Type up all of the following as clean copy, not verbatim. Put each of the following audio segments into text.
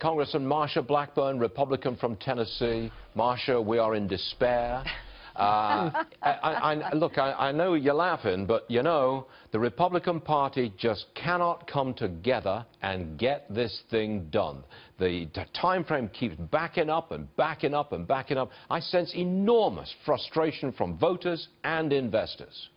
Congressman Marsha Blackburn, Republican from Tennessee. Marsha, we are in despair. Look, I know you're laughing, but you know, the Republican Party just cannot come together and get this thing done. The time frame keeps backing up and backing up and backing up. I sense enormous frustration from voters and investors.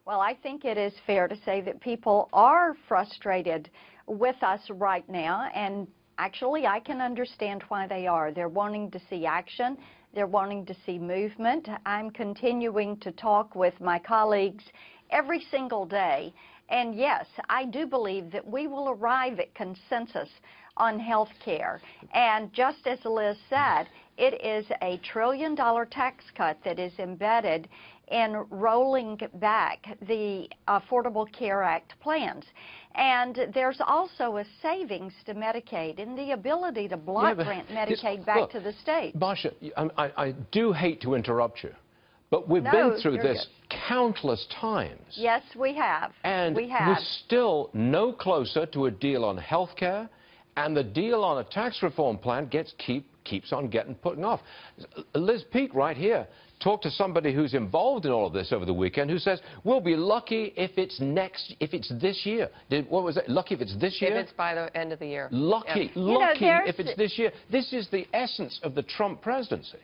Well, I think it is fair to say that people are frustrated with us right now, and actually I can understand why they are. They're wanting to see action. They're wanting to see movement. I'm continuing to talk with my colleagues every single day. And yes, I do believe that we will arrive at consensus on health care. And just as Liz said, it is a $1 trillion tax cut that is embedded in rolling back the Affordable Care Act plans. And there's also a savings to Medicaid and the ability to block grant Medicaid back to the state. Marsha, I do hate to interrupt you, but we've been through this countless times. Yes, we have. And we're still no closer to a deal on health care, and the deal on a tax reform plan keeps on getting put off. Liz Peek right here talked to somebody who's involved in all of this over the weekend who says we'll be lucky if it's this year. What was it? Lucky if it's this year? If it's by the end of the year. Lucky if it's this year. This is the essence of the Trump presidency.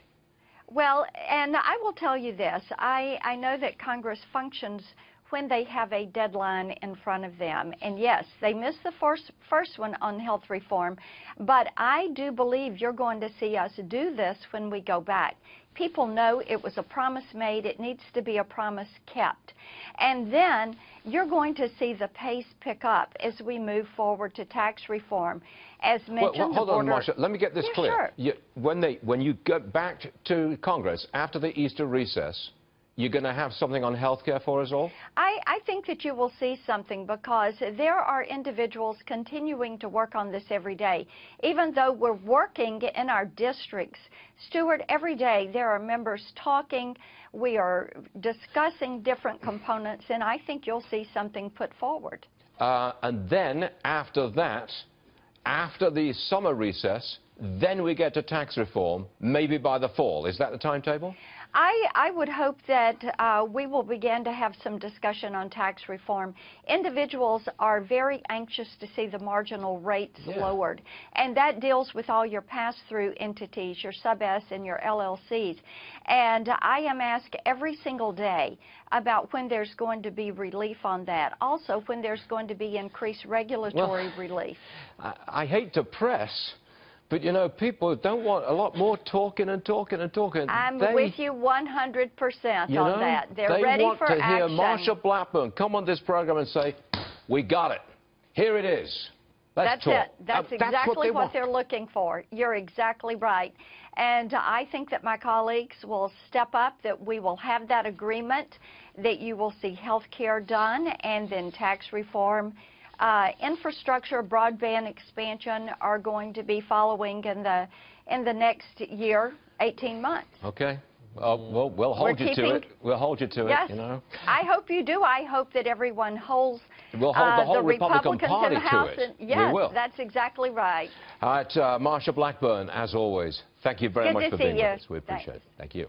Well, and I will tell you this. I know that Congress functions when they have a deadline in front of them. And yes, they missed the first one on health reform, but I do believe you're going to see us do this when we go back. People know it was a promise made. It needs to be a promise kept. And then you're going to see the pace pick up as we move forward to tax reform. As mentioned, hold on, Marsha. Let me get this clear. Sure. When you get back to Congress after the Easter recess, you're going to have something on health care for us all? I think that you will see something, because there are individuals continuing to work on this every day. Even though we're working in our districts, Stuart, every day there are members talking. We are discussing different components, and I think you'll see something put forward. And then after that, after the summer recess, then we get to tax reform, maybe by the fall. Is that the timetable? I would hope that we will begin to have some discussion on tax reform. Individuals are very anxious to see the marginal rates lowered, and that deals with all your pass-through entities, your sub-S and your LLCs. And I am asked every single day about when there's going to be relief on that. Also, when there's going to be increased regulatory relief. I hate to press, but, you know, people don't want a lot more talking and talking and talking. I'm with you 100% on that. They're ready for action. They want to hear Marsha Blackburn come on this program and say, we got it. Here it is. Let's talk. That's exactly what they're looking for. You're exactly right. And I think that my colleagues will step up, that we will have that agreement, that you will see health care done, and then tax reform. Infrastructure, broadband expansion are going to be following in the next year, 18 months. Okay. Well, we'll hold you to it. We'll hold you to it, you know. I hope you do. I hope that everyone holds we'll hold the whole Republican Party to it. Yes, we will. That's exactly right. All right, Marsha Blackburn, as always, thank you very much for being with us. We appreciate it. Thank you.